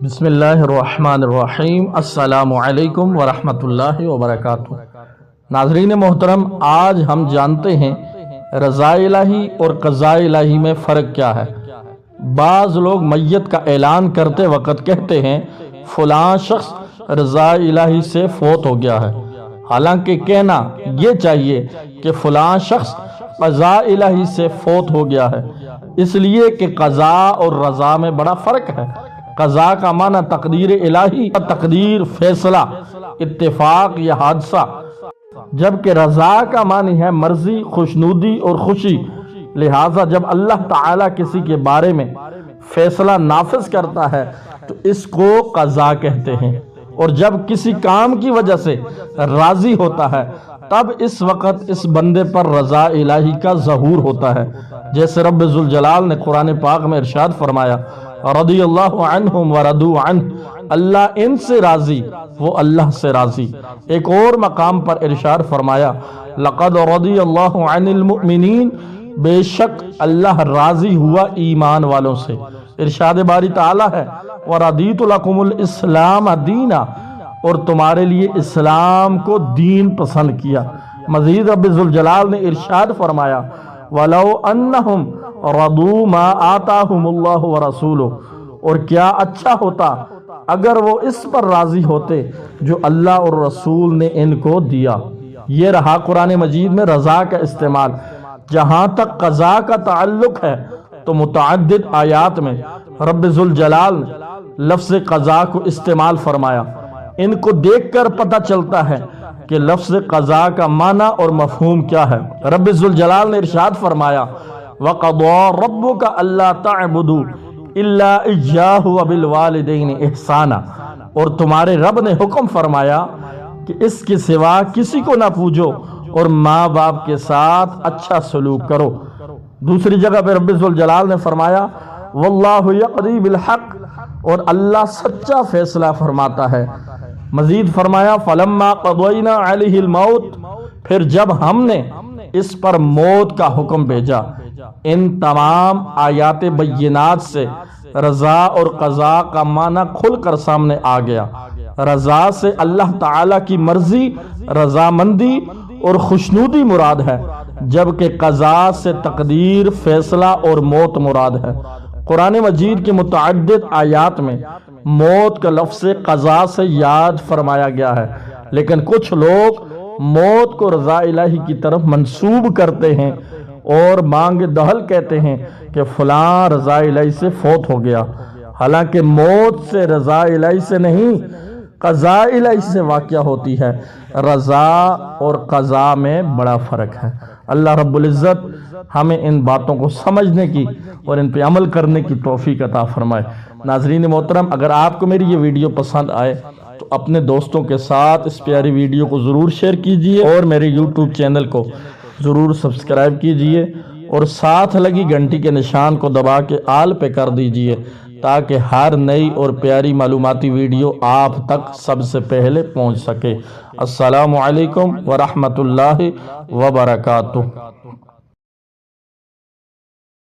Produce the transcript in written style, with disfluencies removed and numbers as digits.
بسم اللہ الرحمن الرحیم۔ السلام علیکم ورحمۃ اللہ وبرکاتہ۔ ناظرین محترم، آج ہم جانتے ہیں رضا الہی اور قضاء الہی میں فرق کیا ہے۔ بعض لوگ میت کا اعلان کرتے وقت کہتے ہیں فلاں شخص رضا الہی سے فوت ہو گیا ہے، حالانکہ کہنا یہ چاہیے کہ فلاں شخص قضاء الہی سے فوت ہو گیا ہے، اس لیے کہ قضاء اور رضا میں بڑا فرق ہے۔ قضاء کا معنی تقدیر الہی، تقدیر، فیصلہ، اتفاق یا حادثہ، جبکہ رضا کا معنی ہے مرضی، خوشنودی اور خوشی۔ لہٰذا جب اللہ تعالیٰ کسی کے بارے میں فیصلہ نافذ کرتا ہے تو اس کو قضاء کہتے ہیں، اور جب کسی کام کی وجہ سے راضی ہوتا ہے تب اس وقت اس بندے پر رضا الہی کا ظہور ہوتا ہے، جیسے رب ذوالجلال نے قرآن پاک میں ارشاد فرمایا رضی اللہ عنہم ورضوا عنہ، اللہ ان سے راضی، وہ اللہ سے راضی۔ ایک اور مقام پر ارشاد فرمایا لقد رضی اللہ عن المؤمنین، بے شک اللہ راضی ہوا ایمان والوں سے۔ ارشاد باری تعالیٰ ہے وَرَضِيتُ لَكُمُ الْإِسْلَامَ دِينًا، اور تمہارے لیے اسلام کو دین پسند کیا۔ مزید رب ذوالجلال نے ارشاد فرمایا وَلَوْ أَنَّهُمْ رَضُوا مَا آتَاهُمُ اللَّهُ وَرَسُولُهُ، اور کیا اچھا ہوتا اگر وہ اس پر راضی ہوتے جو اللہ اور رسول نے ان کو دیا۔ یہ رہا قرآن مجید میں رضا کا استعمال۔ جہاں تک قضاء کا تعلق ہے تو متعدد آیات میں رب ذوالجلال نے لفظ قضاء کو استعمال فرمایا۔ ان کو دیکھ کر پتہ چلتا ہے کہ لفظ قضاء کا معنی اور مفہوم کیا ہے۔ رب ذوالجلال نے ارشاد فرمایا وَقَضَىٰ رَبُّكَ أَلَّا تَعْبُدُوا إِلَّا إِيَّاهُ وَبِالْوَالِدَيْنِ إِحْسَانًا، اور تمہارے رب نے حکم فرمایا کہ اس کے سوا کسی کو نہ پوجو اور ماں باپ کے ساتھ اچھا سلوک کرو۔ دوسری جگہ پہ رب ذوالجلال نے فرمایا واللہ یقضی بالحق، اور اللہ سچا فیصلہ فرماتا ہے۔ مزید فرمایا فلما قضینا علیہ الموت، پھر جب ہم نے اس پر موت کا حکم بھیجا۔ ان تمام آیات بینات سے رضا اور قضاء کا معنی کھل کر سامنے آ گیا۔ رضا سے اللہ تعالیٰ کی مرضی، رضامندی اور خوشنودی مراد ہے، جبکہ قضاء سے تقدیر، فیصلہ اور موت مراد ہے۔ قرآن مجید کے متعدد آیات میں موت کا لفظ قضاء سے یاد فرمایا گیا ہے، لیکن کچھ لوگ موت کو رضا الہی کی طرف منسوب کرتے ہیں اور مانگ دہل کہتے ہیں کہ فلاں رضا الہی سے فوت ہو گیا، حالانکہ موت سے رضا الہی سے نہیں، قضاء الہی سے واقع ہوتی ہے۔ رضا اور قضاء میں بڑا فرق ہے۔ اللہ رب العزت ہمیں ان باتوں کو سمجھنے کی اور ان پہ عمل کرنے کی توفیق عطا فرمائے۔ ناظرین محترم، اگر آپ کو میری یہ ویڈیو پسند آئے تو اپنے دوستوں کے ساتھ اس پیاری ویڈیو کو ضرور شیئر کیجئے اور میرے یوٹیوب چینل کو ضرور سبسکرائب کیجئے، اور ساتھ لگی گھنٹی کے نشان کو دبا کے آل پہ کر دیجئے تاکہ ہر نئی اور پیاری معلوماتی ویڈیو آپ تک سب سے پہلے پہنچ سکے۔ السلام علیکم ورحمۃ اللہ وبرکاتہ۔